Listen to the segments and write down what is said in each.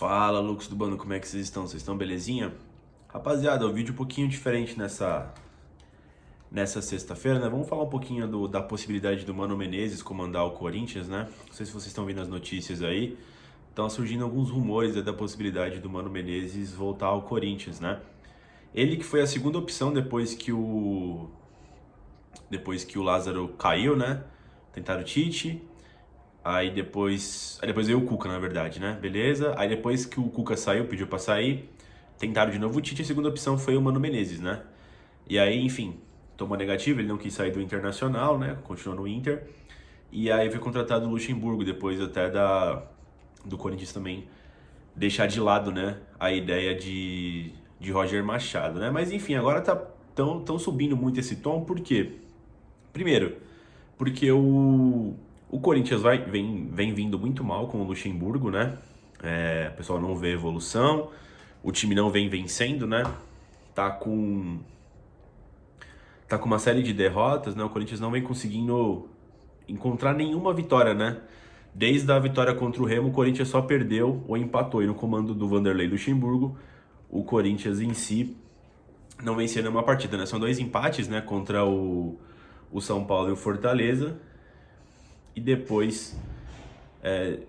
Fala, Lucas do Bando, como é que vocês estão? Vocês estão belezinha? Rapaziada, o vídeo um pouquinho diferente nessa sexta-feira, né? Vamos falar um pouquinho da possibilidade do Mano Menezes comandar o Corinthians, né? Não sei se vocês estão vendo as notícias aí. Estão surgindo alguns rumores da possibilidade do Mano Menezes voltar ao Corinthians, né? Ele que foi a segunda opção depois que o Lázaro caiu, né? Tentaram o Tite. Aí depois veio o Cuca, na verdade, né? Beleza. Aí depois que o Cuca saiu, pediu pra sair, tentaram de novo o Tite, a segunda opção foi o Mano Menezes, né? E aí, enfim, tomou negativo, ele não quis sair do Internacional, né? Continuou no Inter. E aí foi contratado o Luxemburgo, depois até do Corinthians também deixar de lado, né? A ideia de Roger Machado, né? Mas enfim, agora tão subindo muito esse tom, por quê? Primeiro, porque o Corinthians vem vindo muito mal com o Luxemburgo, né? O pessoal não vê evolução, o time não vem vencendo, né? Tá com, tá com uma série de derrotas, né? O Corinthians não vem conseguindo encontrar nenhuma vitória, né? Desde a vitória contra o Remo, o Corinthians só perdeu ou empatou. E no comando do Vanderlei Luxemburgo, o Corinthians em si não venceu nenhuma partida, né? São dois empates, né? Contra o São Paulo e o Fortaleza. E depois,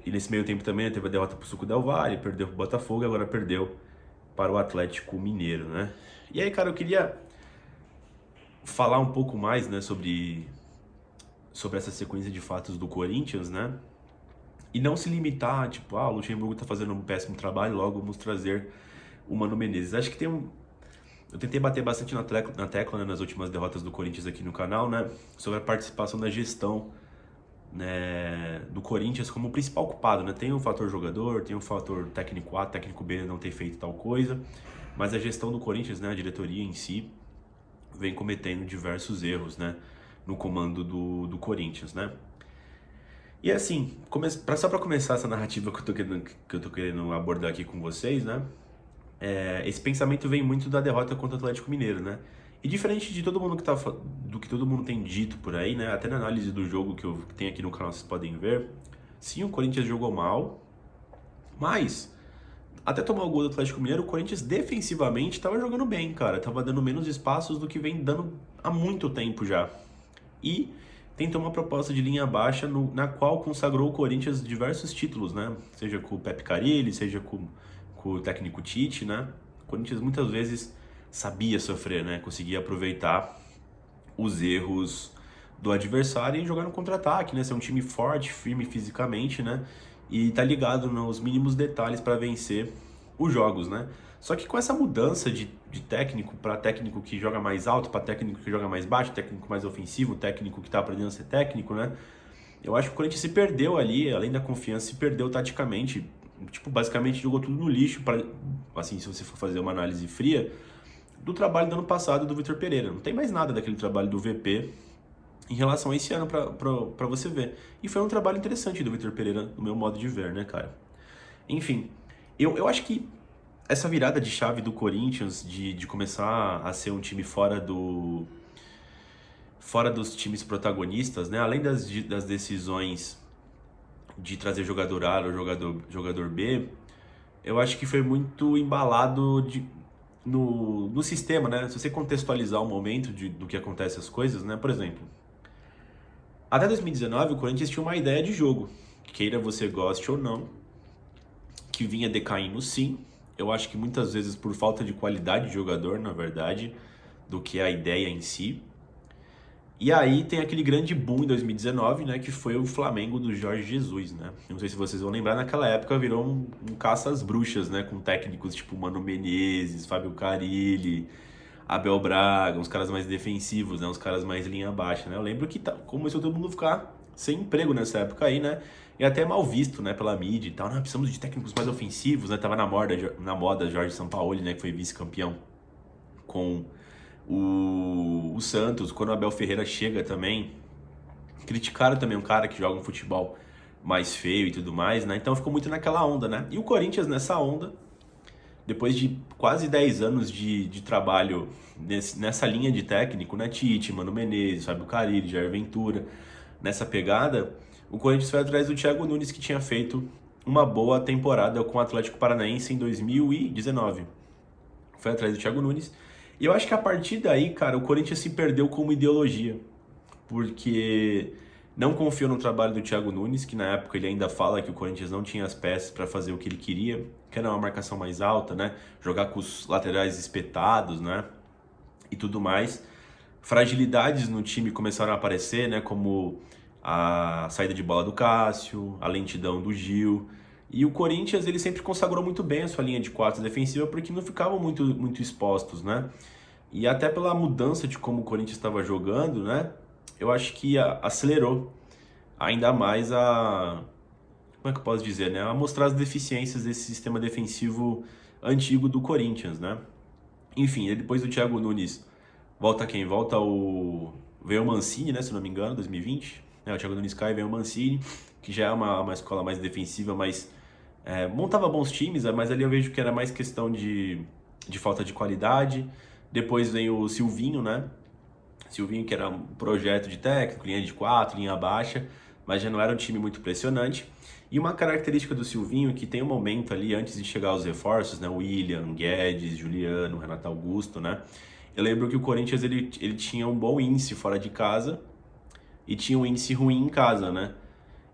e nesse meio tempo também, né, teve a derrota pro Suco Del Valle, perdeu pro Botafogo e agora perdeu para o Atlético Mineiro, né? E aí, cara, eu queria falar um pouco mais, né, sobre essa sequência de fatos do Corinthians, né? E não se limitar, tipo, o Luxemburgo tá fazendo um péssimo trabalho, logo vamos trazer o Mano Menezes. Acho que tem um... Eu tentei bater bastante na tecla, né, nas últimas derrotas do Corinthians aqui no canal, né? Sobre a participação da gestão, né, do Corinthians como o principal culpado, né? Tem o fator jogador, tem o fator técnico A, técnico B não ter feito tal coisa, mas a gestão do Corinthians, né, a diretoria em si, vem cometendo diversos erros, né, no comando do Corinthians, né? E assim, só para começar essa narrativa que eu tô querendo abordar aqui com vocês, né? Esse pensamento vem muito da derrota contra o Atlético Mineiro, né? E diferente de todo mundo do que todo mundo tem dito por aí, né? Até na análise do jogo que tem aqui no canal vocês podem ver. Sim, o Corinthians jogou mal, mas até tomar o gol do Atlético Mineiro, o Corinthians defensivamente estava jogando bem, cara. Tava dando menos espaços do que vem dando há muito tempo já. E tentou uma proposta de linha baixa na qual consagrou o Corinthians diversos títulos, né? Seja com o Pepe Carille, seja com o técnico Tite, né? O Corinthians muitas vezes sabia sofrer, né? Conseguia aproveitar os erros do adversário e jogar no contra-ataque, né? Ser um time forte, firme fisicamente, né? E tá ligado nos mínimos detalhes para vencer os jogos, né? Só que com essa mudança de técnico para técnico que joga mais alto, para técnico que joga mais baixo, técnico mais ofensivo, técnico que tá aprendendo a ser técnico, né? Eu acho que o Corinthians se perdeu ali, além da confiança, se perdeu taticamente. Tipo, basicamente jogou tudo no lixo, assim, se você for fazer uma análise fria, do trabalho do ano passado do Vitor Pereira. Não tem mais nada daquele trabalho do VP em relação a esse ano pra você ver. E foi um trabalho interessante do Vitor Pereira, no meu modo de ver, né, cara? Enfim, eu acho que essa virada de chave do Corinthians, de começar a ser um time fora dos times protagonistas, né? Além das decisões de trazer jogador A ou jogador B, eu acho que foi muito embalado no sistema, né? Se você contextualizar o momento do que acontece as coisas, né? Por exemplo, até 2019 o Corinthians tinha uma ideia de jogo, queira você goste ou não, que vinha decaindo sim. Eu acho que muitas vezes por falta de qualidade de jogador, na verdade, do que a ideia em si. E aí tem aquele grande boom em 2019, né, que foi o Flamengo do Jorge Jesus, né? Não sei se vocês vão lembrar, naquela época virou um caça às bruxas, né, com técnicos tipo Mano Menezes, Fábio Carille, Abel Braga, uns caras mais defensivos, né, uns caras mais linha baixa, né? Eu lembro que começou todo mundo a ficar sem emprego nessa época aí, né? E até mal visto, né, pela mídia e tal. Não, precisamos de técnicos mais ofensivos, né? Tava na moda Jorge Sampaoli, né, que foi vice-campeão com o Santos, quando o Abel Ferreira chega também, criticaram também um cara que joga um futebol mais feio e tudo mais, né? Então ficou muito naquela onda, né? E o Corinthians nessa onda, depois de quase 10 anos de trabalho nessa linha de técnico, né? Tite, Mano Menezes, Fábio Carille, Jair Ventura, nessa pegada, o Corinthians foi atrás do Thiago Nunes, que tinha feito uma boa temporada com o Atlético Paranaense em 2019. Foi atrás do Thiago Nunes. E eu acho que a partir daí, cara, o Corinthians se perdeu como ideologia, porque não confiou no trabalho do Thiago Nunes, que na época ele ainda fala que o Corinthians não tinha as peças para fazer o que ele queria, que era uma marcação mais alta, né? Jogar com os laterais espetados, né? E tudo mais. Fragilidades no time começaram a aparecer, né? Como a saída de bola do Cássio, a lentidão do Gil. E o Corinthians, ele sempre consagrou muito bem a sua linha de quatro defensiva, porque não ficavam muito expostos, né? E até pela mudança de como o Corinthians estava jogando, né? Eu acho que acelerou ainda mais como é que eu posso dizer, né? A mostrar as deficiências desse sistema defensivo antigo do Corinthians, né? Enfim, e depois do Thiago Nunes, volta quem? Veio o Mancini, né? Se não me engano, 2020. O Thiago Nunes cai, veio o Mancini, que já é uma escola mais defensiva, mas montava bons times, mas ali eu vejo que era mais questão de falta de qualidade. Depois vem o Silvinho, né? Silvinho, que era um projeto de técnico, linha de quatro, linha baixa, mas já não era um time muito impressionante. E uma característica do Silvinho, que tem um momento ali, antes de chegar os reforços, né? William, Guedes, Juliano, Renato Augusto, né? Eu lembro que o Corinthians ele tinha um bom índice fora de casa e tinha um índice ruim em casa, né?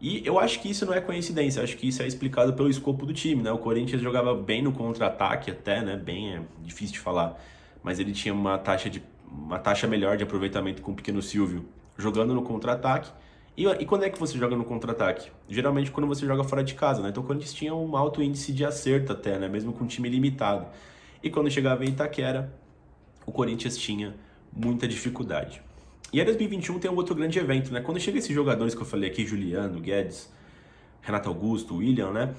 E eu acho que isso não é coincidência, acho que isso é explicado pelo escopo do time, né? O Corinthians jogava bem no contra-ataque até, né? Bem, é difícil de falar, mas ele tinha uma taxa melhor de aproveitamento com o Pequeno Silvio jogando no contra-ataque. E quando é que você joga no contra-ataque? Geralmente quando você joga fora de casa, né? Então o Corinthians tinha um alto índice de acerto até, né? Mesmo com um time limitado. E quando chegava em Itaquera, o Corinthians tinha muita dificuldade. E aí 2021 tem um outro grande evento, né? Quando chega esses jogadores que eu falei aqui, Juliano, Guedes, Renato Augusto, William, né?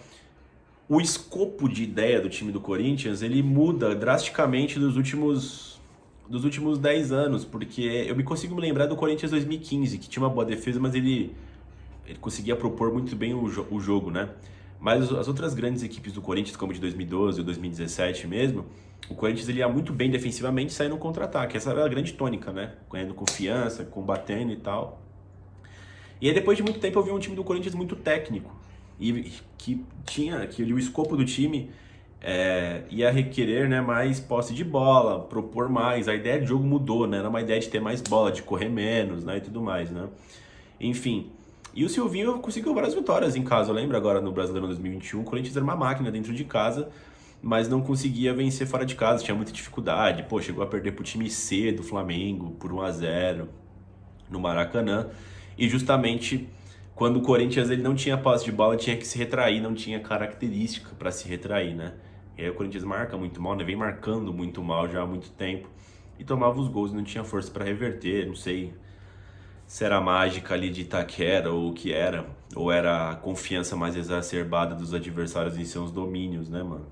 O escopo de ideia do time do Corinthians, ele muda drasticamente dos últimos 10 anos, porque eu me consigo me lembrar do Corinthians 2015, que tinha uma boa defesa, mas ele conseguia propor muito bem o jogo, né? Mas as outras grandes equipes do Corinthians, como de 2012 ou 2017 mesmo, o Corinthians ele ia muito bem defensivamente, saindo no contra-ataque. Essa era a grande tônica, né? Ganhando confiança, combatendo e tal. E aí depois de muito tempo eu vi um time do Corinthians muito técnico e que o escopo do time ia requerer, né, mais posse de bola, propor mais. A ideia de jogo mudou, né? Era uma ideia de ter mais bola, de correr menos, né, e tudo mais, né? Enfim. E o Silvinho conseguiu várias vitórias em casa. Eu lembro agora no Brasileirão 2021, o Corinthians era uma máquina dentro de casa, mas não conseguia vencer fora de casa, tinha muita dificuldade. Pô, chegou a perder pro time C do Flamengo por 1-0 no Maracanã. E justamente quando o Corinthians ele não tinha posse de bola, tinha que se retrair, não tinha característica para se retrair, né? E aí o Corinthians marca muito mal, né? Vem marcando muito mal já há muito tempo e tomava os gols, não tinha força para reverter, não sei se era a mágica ali de Itaquera ou o que era, ou era a confiança mais exacerbada dos adversários em seus domínios, né, mano?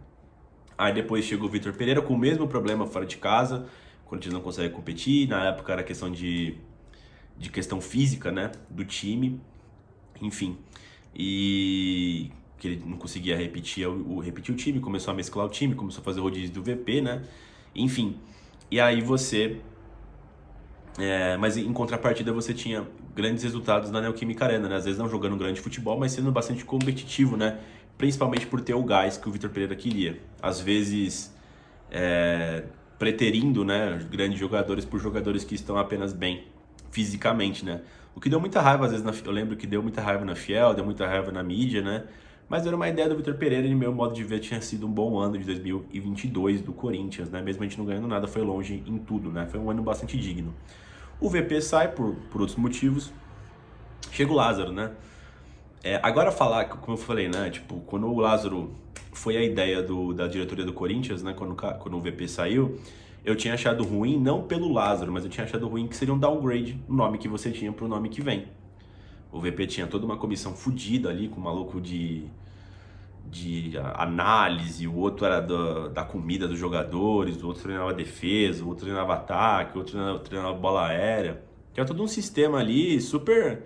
Aí depois chegou o Vitor Pereira com o mesmo problema fora de casa, o Corinthians não consegue competir, na época era questão de questão física, né, do time, enfim, e que ele não conseguia repetir o time, começou a mesclar o time, começou a fazer rodízio do VP, né, enfim, e aí mas em contrapartida você tinha grandes resultados na Neoquímica Arena, né, às vezes não jogando grande futebol, mas sendo bastante competitivo, né, principalmente por ter o gás que o Vitor Pereira queria, às vezes preterindo, né, grandes jogadores por jogadores que estão apenas bem fisicamente, né? O que deu muita raiva, às vezes, eu lembro que deu muita raiva na Fiel, deu muita raiva na mídia, né? Mas era uma ideia do Vitor Pereira e, no meu modo de ver, tinha sido um bom ano de 2022 do Corinthians, né? Mesmo a gente não ganhando nada, foi longe em tudo, né? Foi um ano bastante digno. O VP sai por outros motivos. Chega o Lázaro, né? Agora falar, como eu falei, né? Tipo, quando o Lázaro foi a ideia da diretoria do Corinthians, né? Quando o VP saiu, eu tinha achado ruim, não pelo Lázaro, mas eu tinha achado ruim que seria um downgrade no nome que você tinha pro nome que vem. O VP tinha toda uma comissão fodida ali, com um maluco de análise, o outro era da comida dos jogadores, o outro treinava defesa, o outro treinava ataque, o outro treinava bola aérea. Tinha todo um sistema ali super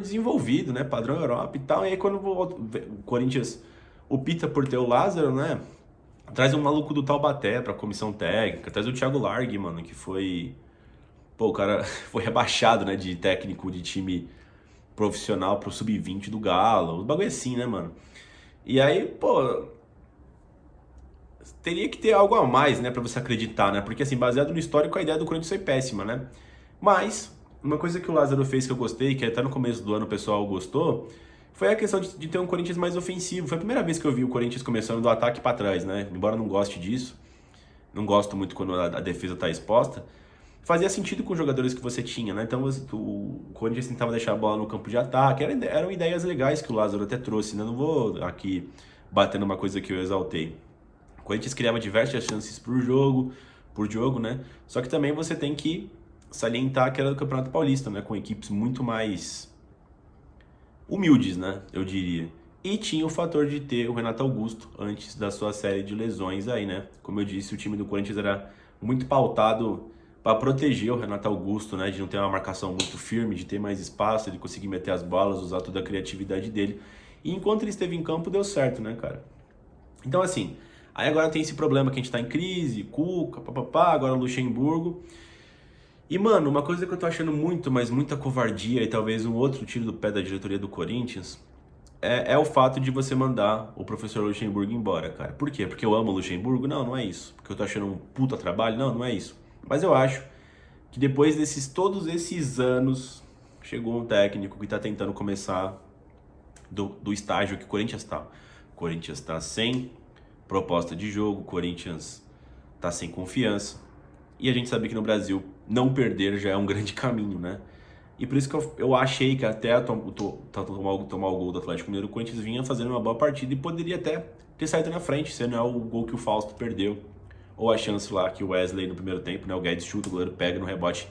desenvolvido, né? Padrão Europa e tal. E aí quando o Corinthians opta por ter o Lázaro, né? Traz um maluco do Taubaté pra comissão técnica, traz o Thiago Largue, mano, que foi... Pô, o cara foi rebaixado, né, de técnico de time profissional pro sub-20 do Galo. O bagulho é assim, né, mano? E aí, pô, teria que ter algo a mais, né, pra você acreditar, né? Porque, assim, baseado no histórico, a ideia do Corinthians foi péssima, né? Mas, uma coisa que o Lázaro fez que eu gostei, que até no começo do ano o pessoal gostou, foi a questão de ter um Corinthians mais ofensivo. Foi a primeira vez que eu vi o Corinthians começando do ataque pra trás, né? Embora eu não goste disso, não gosto muito quando a defesa tá exposta, fazia sentido com os jogadores que você tinha, né? Então o Corinthians tentava deixar a bola no campo de ataque, eram ideias legais que o Lázaro até trouxe, né? Não vou aqui bater numa coisa que eu exaltei. O Corinthians criava diversas chances por jogo, né? Só que também você tem que salientar que era do Campeonato Paulista, né? Com equipes muito mais humildes, né? Eu diria. E tinha o fator de ter o Renato Augusto antes da sua série de lesões aí, né? Como eu disse, o time do Corinthians era muito pautado para proteger o Renato Augusto, né? De não ter uma marcação muito firme, de ter mais espaço, de conseguir meter as bolas, usar toda a criatividade dele. E enquanto ele esteve em campo, deu certo, né, cara? Então, assim, aí agora tem esse problema que a gente tá em crise, Cuca, papapá, agora Luxemburgo. E, mano, uma coisa que eu tô achando muito, mas muita covardia e talvez um outro tiro do pé da diretoria do Corinthians é o fato de você mandar o professor Luxemburgo embora, cara. Por quê? Porque eu amo o Luxemburgo? Não, não é isso. Porque eu tô achando um puta trabalho? Não, não é isso. Mas eu acho que depois todos esses anos, chegou um técnico que tá tentando começar do estágio que o Corinthians tá. O Corinthians tá sem proposta de jogo, o Corinthians tá sem confiança. E a gente sabe que no Brasil não perder já é um grande caminho, né? E por isso que eu achei que até tomar o gol do Atlético Mineiro, o Corinthians vinha fazendo uma boa partida e poderia até ter saído na frente, se não é o gol que o Fausto perdeu. Ou a chance lá que o Wesley no primeiro tempo, né? O Guedes chuta, o goleiro pega no rebote,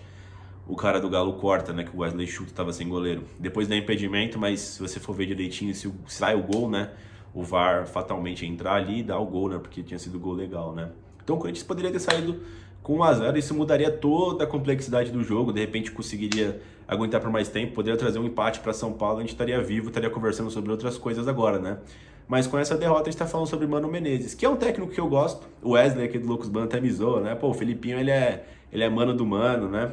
o cara do Galo corta, né? Que o Wesley chuta, tava sem goleiro. Depois dá impedimento, mas se você for ver direitinho, se sai o gol, né? O VAR fatalmente entrar ali e dar o gol, né? Porque tinha sido gol legal, né? Então o Corinthians poderia ter saído com 1-0, isso mudaria toda a complexidade do jogo, de repente conseguiria aguentar por mais tempo, poderia trazer um empate para São Paulo, a gente estaria vivo, estaria conversando sobre outras coisas agora, né? Mas com essa derrota a gente tá falando sobre Mano Menezes, que é um técnico que eu gosto, o Wesley aqui do Loucos Band até me zoa, né? Pô, o Felipinho ele é mano do mano, né?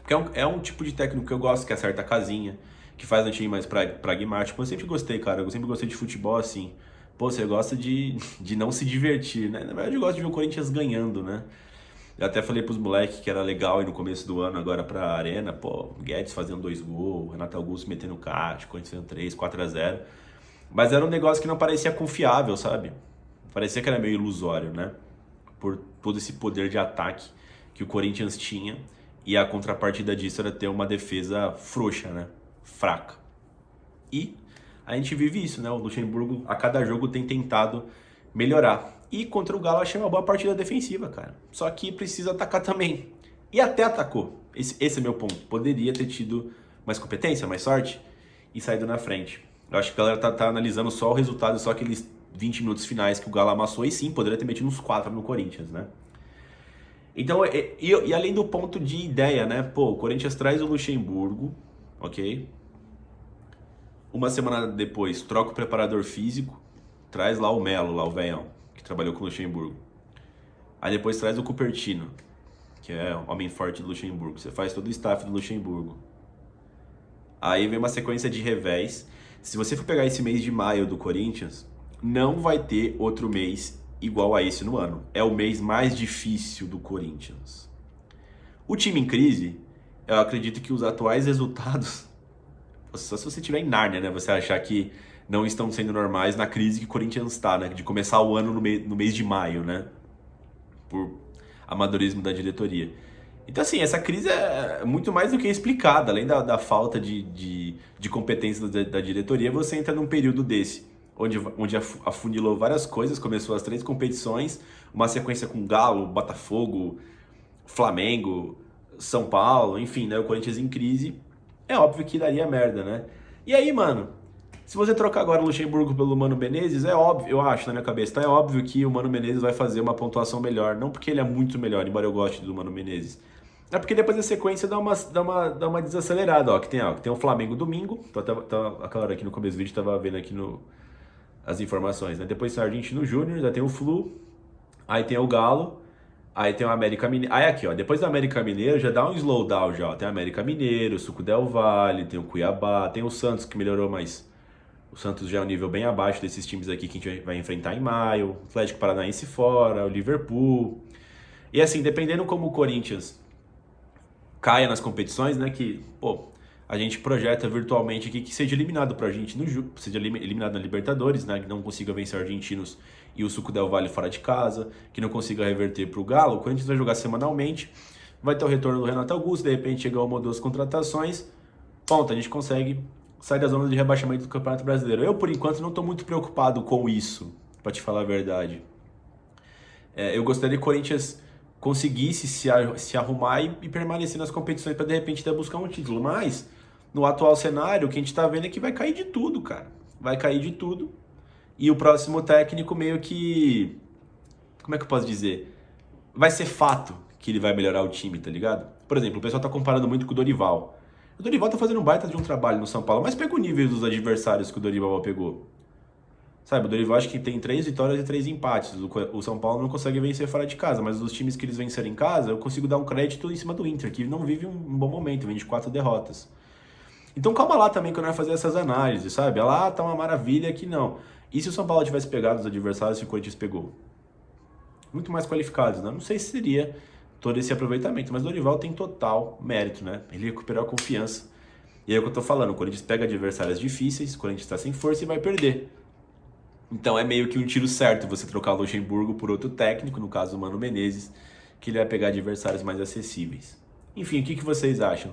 Porque é um tipo de técnico que eu gosto, que acerta a casinha, que faz um time mais pragmático. Eu sempre gostei, cara, eu sempre gostei de futebol assim. Pô, você gosta de não se divertir, né? Na verdade eu gosto de ver o Corinthians ganhando, né? Eu até falei pros moleques que era legal ir no começo do ano agora pra Arena, pô, Guedes fazendo 2 gols, Renato Augusto metendo caixa, Corinthians fazendo 3, 4-0. Mas era um negócio que não parecia confiável, sabe? Parecia que era meio ilusório, né? Por todo esse poder de ataque que o Corinthians tinha. E a contrapartida disso era ter uma defesa frouxa, né? Fraca. E a gente vive isso, né? O Luxemburgo a cada jogo tem tentado melhorar. E contra o Galo eu achei uma boa partida defensiva, cara. Só que precisa atacar também. E até atacou. Esse é meu ponto. Poderia ter tido mais competência, mais sorte e saído na frente. Eu acho que a galera tá analisando só o resultado, só aqueles 20 minutos finais que o Galo amassou. E sim, poderia ter metido uns 4 no Corinthians, né? Então, e além do ponto de ideia, né? Pô, o Corinthians traz o Luxemburgo, ok? Uma semana depois, troca o preparador físico, traz lá o Melo, lá o velhão, que trabalhou com o Luxemburgo. Aí depois traz o Cupertino, que é o homem forte do Luxemburgo. Você faz todo o staff do Luxemburgo. Aí vem uma sequência de revés. Se você for pegar esse mês de maio do Corinthians, não vai ter outro mês igual a esse no ano. É o mês mais difícil do Corinthians. O time em crise, eu acredito que os atuais resultados, só se você estiver em Nárnia, né? Você achar que não estão sendo normais na crise que o Corinthians está, né? De começar o ano no mês de maio, né? Por amadorismo da diretoria. Então, assim, essa crise é muito mais do que explicada. Além da falta de competência da diretoria, você entra num período desse, onde afunilou várias coisas, começou as 3 competições, uma sequência com Galo, Botafogo, Flamengo, São Paulo, enfim, né? O Corinthians em crise. É óbvio que daria merda, né? E aí, mano, se você trocar agora o Luxemburgo pelo Mano Menezes, é óbvio, eu acho na minha cabeça, tá? É óbvio que o Mano Menezes vai fazer uma pontuação melhor. Não porque ele é muito melhor, embora eu goste do Mano Menezes. É porque depois da sequência dá uma desacelerada, ó. Que tem o Flamengo domingo. Aquela hora aqui no começo do vídeo, tava vendo aqui as informações, né? Depois tem o Argentino Júnior, já tem o Flu. Aí tem o Galo. Aí tem o América Mineiro. Aí aqui, ó, depois do América Mineiro já dá um slowdown já, ó. Tem o América Mineiro, o Suco Del Valle, tem o Cuiabá, tem o Santos que melhorou, mas o Santos já é um nível bem abaixo desses times aqui que a gente vai enfrentar em maio. O Atlético Paranaense fora, o Liverpool. E assim, dependendo como o Corinthians caia nas competições, né, que, pô, a gente projeta virtualmente aqui que seja eliminado pra gente no seja eliminado na Libertadores, né, que não consiga vencer argentinos e o Suco Del Valle fora de casa, que não consiga reverter pro Galo. O Corinthians vai jogar semanalmente, vai ter o retorno do Renato Augusto, de repente chega uma ou duas contratações, ponto, a gente consegue sair da zona de rebaixamento do Campeonato Brasileiro. Eu, por enquanto, não tô muito preocupado com isso, pra te falar a verdade. Eu gostaria que o Corinthians conseguisse se arrumar e permanecer nas competições para de repente até buscar um título. Mas, no atual cenário, o que a gente tá vendo é que vai cair de tudo, cara. Vai cair de tudo. E o próximo técnico meio que... Como é que eu posso dizer? Vai ser fato que ele vai melhorar o time, tá ligado? Por exemplo, o pessoal tá comparando muito com o Dorival. O Dorival tá fazendo um baita de um trabalho no São Paulo, mas pega o nível dos adversários que o Dorival pegou. Sabe, o Dorival acho que tem 3 vitórias e 3 empates. O São Paulo não consegue vencer fora de casa, mas dos times que eles venceram em casa, eu consigo dar um crédito em cima do Inter, que não vive um bom momento, vem de 4 derrotas. Então calma lá também quando vai fazer essas análises, sabe? Lá tá uma maravilha, aqui não. E se o São Paulo tivesse pegado os adversários que o Corinthians pegou? Muito mais qualificados, né? Não sei se seria todo esse aproveitamento, mas o Dorival tem total mérito, né? Ele recuperou a confiança. E é o que eu tô falando, o Corinthians pega adversários difíceis, o Corinthians tá sem força e vai perder. Então é meio que um tiro certo você trocar o Luxemburgo por outro técnico, no caso o Mano Menezes, que ele vai pegar adversários mais acessíveis. Enfim, o que vocês acham?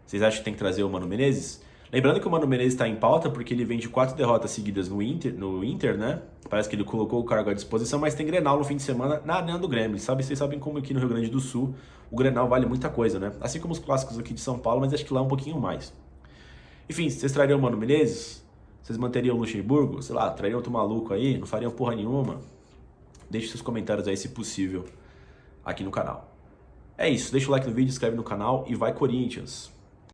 Vocês acham que tem que trazer o Mano Menezes? Lembrando que o Mano Menezes está em pauta porque ele vem de 4 derrotas seguidas no Inter, né? Parece que ele colocou o cargo à disposição, mas tem Grenal no fim de semana na Arena do Grêmio. Vocês sabem como aqui no Rio Grande do Sul o Grenal vale muita coisa, né? Assim como os clássicos aqui de São Paulo, mas acho que lá um pouquinho mais. Enfim, vocês trariam o Mano Menezes? Vocês manteriam o Luxemburgo? Sei lá, trariam outro maluco aí? Não fariam porra nenhuma? Deixe seus comentários aí, se possível, aqui no canal. É isso, deixa o like no vídeo, inscreve no canal e vai Corinthians!